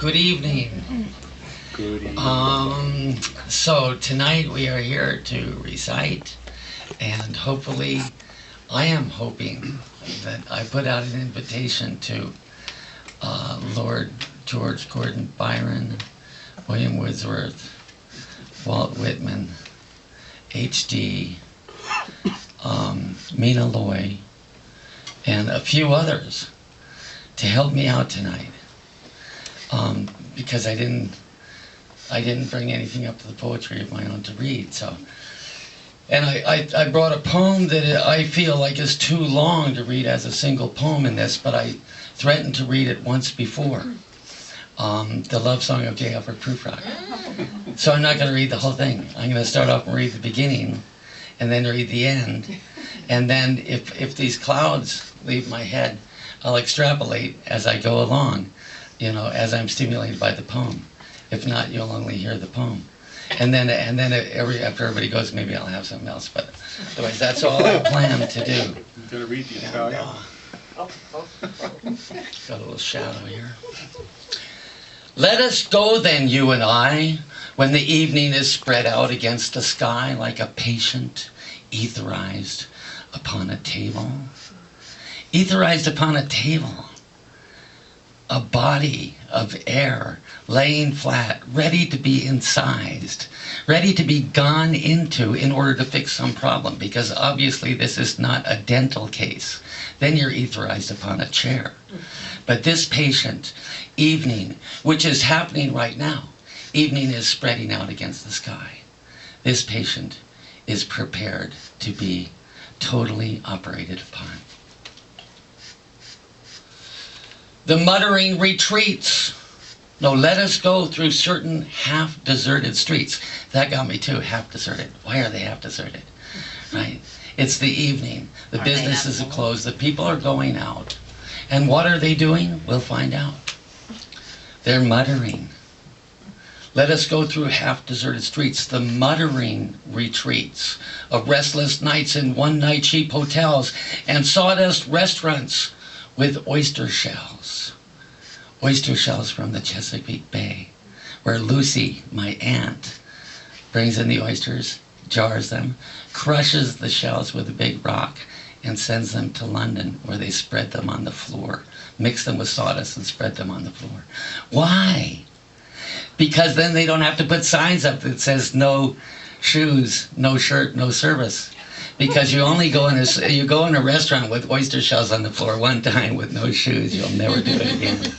Good evening. Good evening. So tonight we are here to recite, and hopefully, I am hoping that I put out an invitation to Lord George Gordon Byron, William Wordsworth, Walt Whitman, H.D., Mina Loy, and a few others to help me out tonight. Because I didn't bring anything up to the poetry of my own to read. So, and I brought a poem that I feel like is too long to read as a single poem in this, but I threatened to read it once before. The love song of J. Alfred Prufrock. So I'm not going to read the whole thing. I'm going to start off and read the beginning, and then read the end, and then if these clouds leave my head, I'll extrapolate as I go along, as I'm stimulated by the poem. If not, you'll only hear the poem. And then after everybody goes, maybe I'll have something else. But otherwise, that's all I plan to do. You're going to read the Italian? Got a little shadow here. Let us go then, you and I, when the evening is spread out against the sky like a patient etherized upon a table. Etherized upon a table. A body of air laying flat, ready to be incised, ready to be gone into in order to fix some problem, because obviously this is not a dental case. Then you're etherized upon a chair. But this patient, evening, which is happening right now, evening is spreading out against the sky. This patient is prepared to be totally operated upon. The muttering retreats. No, let us go through certain half-deserted streets. That got me too, half-deserted. Why are they half-deserted? Right? It's the evening. The businesses are closed. The people are going out. And what are they doing? We'll find out. They're muttering. Let us go through half-deserted streets. The muttering retreats of restless nights in one-night cheap hotels and sawdust restaurants with oyster shells. Oyster shells from the Chesapeake Bay, where Lucy, my aunt, brings in the oysters, jars them, crushes the shells with a big rock, and sends them to London, where they spread them on the floor, mix them with sawdust and spread them on the floor. Why? Because then they don't have to put signs up that says no shoes, no shirt, no service. Because you only go in a restaurant with oyster shells on the floor one time with no shoes, you'll never do it again.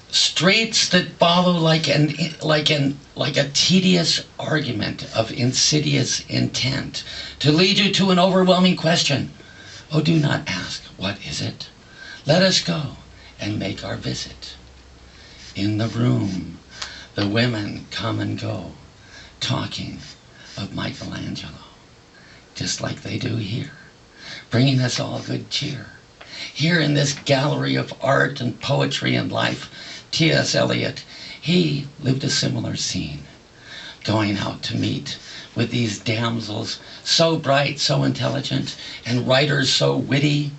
Streets that follow like a tedious argument of insidious intent to lead you to an overwhelming question. Oh, do not ask, what is it? Let us go and make our visit. In the room, the women come and go, talking of Michelangelo, just like they do here, bringing us all good cheer. Here in this gallery of art and poetry and life, T.S. Eliot, he lived a similar scene, going out to meet with these damsels, so bright, so intelligent, and writers so witty,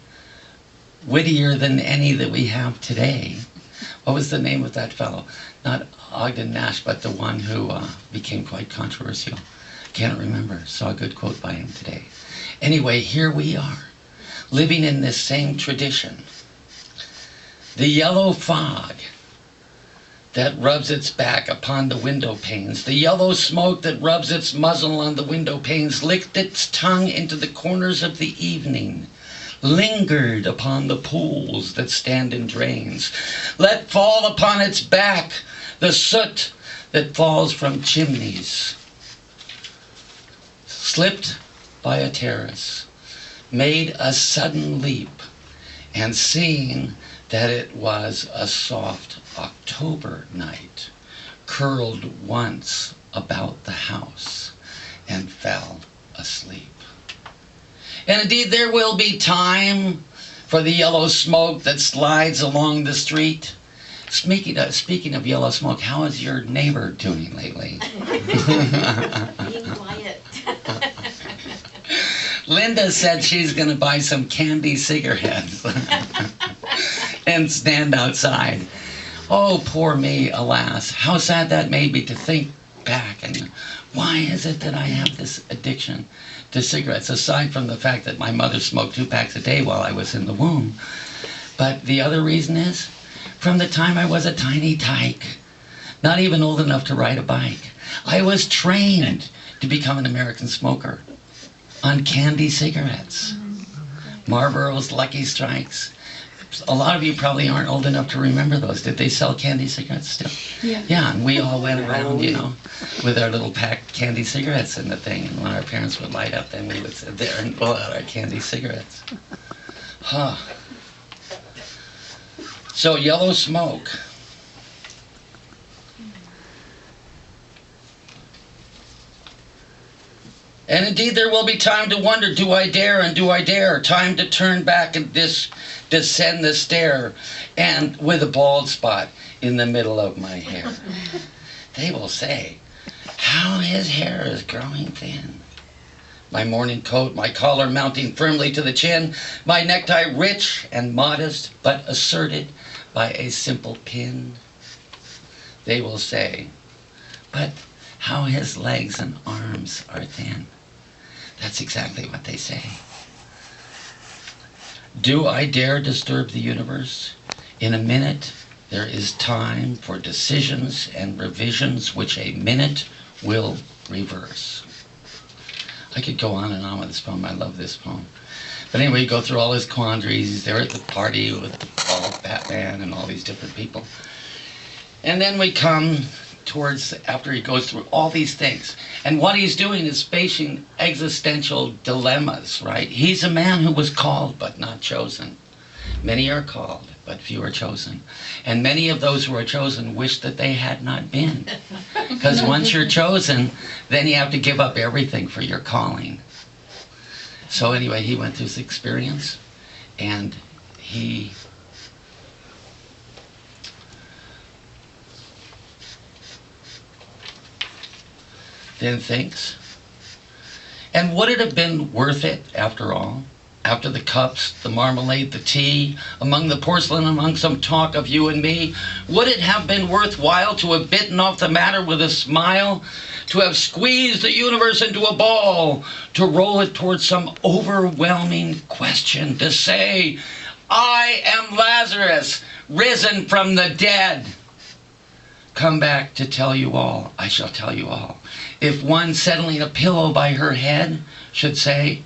wittier than any that we have today. What was the name of that fellow? Not Ogden Nash, but the one who became quite controversial. Can't remember. Saw a good quote by him today. Anyway, here we are, living in this same tradition. The yellow fog that rubs its back upon the window panes, the yellow smoke that rubs its muzzle on the window panes, licked its tongue into the corners of the evening, lingered upon the pools that stand in drains, let fall upon its back the soot that falls from chimneys, slipped by a terrace, made a sudden leap, and seeing that it was a soft October night, curled once about the house and fell asleep. And indeed there will be time for the yellow smoke that slides along the street. Speaking of yellow smoke, how is your neighbor doing lately? Being quiet. Linda said she's going to buy some candy cigarettes and stand outside. Oh, poor me, alas. How sad that made me to think back. And why is it that I have this addiction to cigarettes, aside from the fact that my mother smoked 2 packs a day while I was in the womb? But the other reason is, from the time I was a tiny tyke, not even old enough to ride a bike, I was trained to become an American smoker on candy cigarettes. Marlboro's Lucky Strikes. A lot of you probably aren't old enough to remember those. Did they sell candy cigarettes still? Yeah. Yeah, and we all went around, you know, with our little packed candy cigarettes in the thing. And when our parents would light up, then we would sit there and pull out our candy cigarettes. Huh. So yellow smoke. And indeed there will be time to wonder, do I dare and do I dare? Time to turn back and descend the stair, and with a bald spot in the middle of my hair. They will say, how his hair is growing thin. My morning coat, my collar mounting firmly to the chin, my necktie rich and modest, but asserted by a simple pin. They will say, but how his legs and arms are thin. That's exactly what they say. Do I dare disturb the universe? In a minute, there is time for decisions and revisions which a minute will reverse. I could go on and on with this poem. I love this poem. But anyway, you go through all his quandaries. He's there at the party with the bald Batman and all these different people. And then we come towards after he goes through all these things. And what he's doing is facing existential dilemmas, right? He's a man who was called but not chosen. Many are called, but few are chosen. And many of those who are chosen wish that they had not been. Because once you're chosen, then you have to give up everything for your calling. So anyway, he went through this experience, and he then thinks, and would it have been worth it after all? After the cups, the marmalade, the tea, among the porcelain, among some talk of you and me, would it have been worthwhile to have bitten off the matter with a smile, to have squeezed the universe into a ball, to roll it towards some overwhelming question, to say, I am Lazarus, risen from the dead. Come back to tell you all, I shall tell you all. If one settling a pillow by her head should say,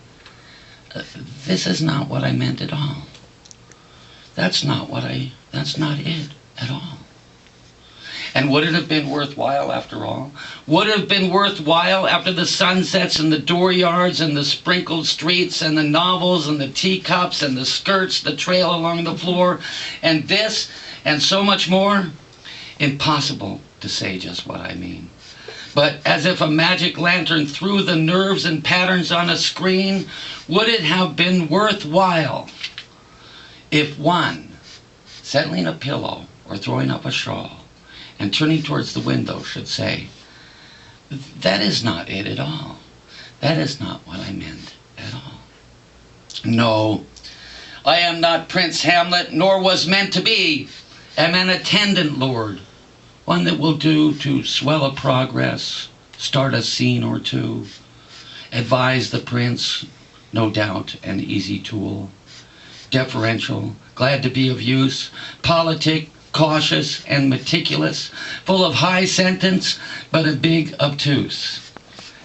this is not what I meant at all. That's not it at all. And would it have been worthwhile after all? Would it have been worthwhile after the sunsets and the dooryards and the sprinkled streets and the novels and the teacups and the skirts, the trail along the floor, and this and so much more? Impossible to say just what I mean. But as if a magic lantern threw the nerves and patterns on a screen, would it have been worthwhile if one, settling a pillow or throwing up a shawl and turning towards the window should say, that is not it at all. That is not what I meant at all. No, I am not Prince Hamlet, nor was meant to be. Am an attendant lord, one that will do to swell a progress, start a scene or two, advise the prince, no doubt an easy tool, deferential, glad to be of use, politic, cautious and meticulous, full of high sentence, but a big obtuse.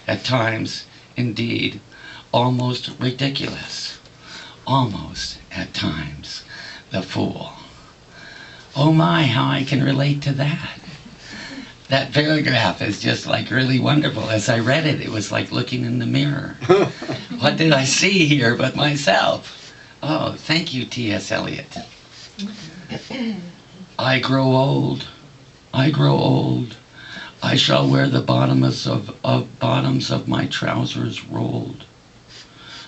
At times, indeed, almost ridiculous. Almost, at times, the fool. Oh my, how I can relate to that. That paragraph is just like really wonderful. As I read it, it was like looking in the mirror. What did I see here but myself? Oh, thank you, T.S. Eliot. I grow old. I grow old. I shall wear the bottoms of my trousers rolled.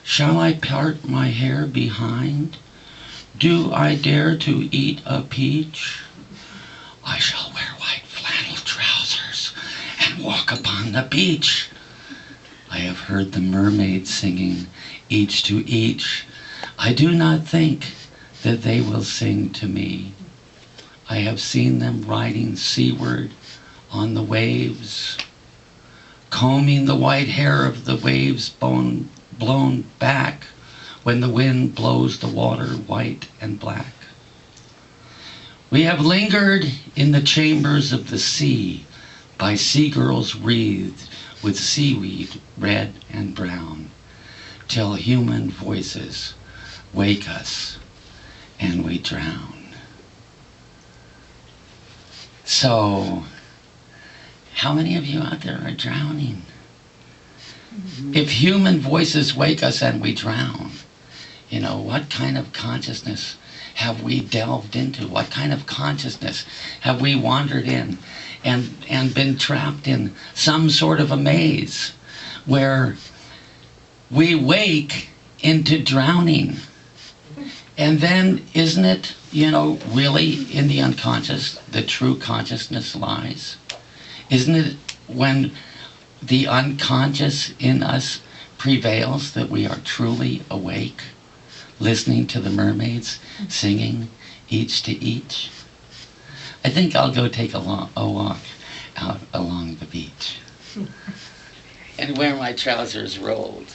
Shall I part my hair behind? Do I dare to eat a peach? I shall wear white flannel trousers and walk upon the beach. I have heard the mermaids singing each to each. I do not think that they will sing to me. I have seen them riding seaward on the waves, combing the white hair of the waves blown back when the wind blows the water white and black. We have lingered in the chambers of the sea by sea-girls wreathed with seaweed red and brown, till human voices wake us and we drown. So, how many of you out there are drowning? If human voices wake us and we drown, what kind of consciousness have we delved into? What kind of consciousness have we wandered in and been trapped in some sort of a maze where we wake into drowning? And then, isn't it, really in the unconscious, the true consciousness lies? Isn't it when the unconscious in us prevails that we are truly awake, listening to the mermaids singing each to each? I think I'll go take a walk out along the beach and wear my trousers rolled.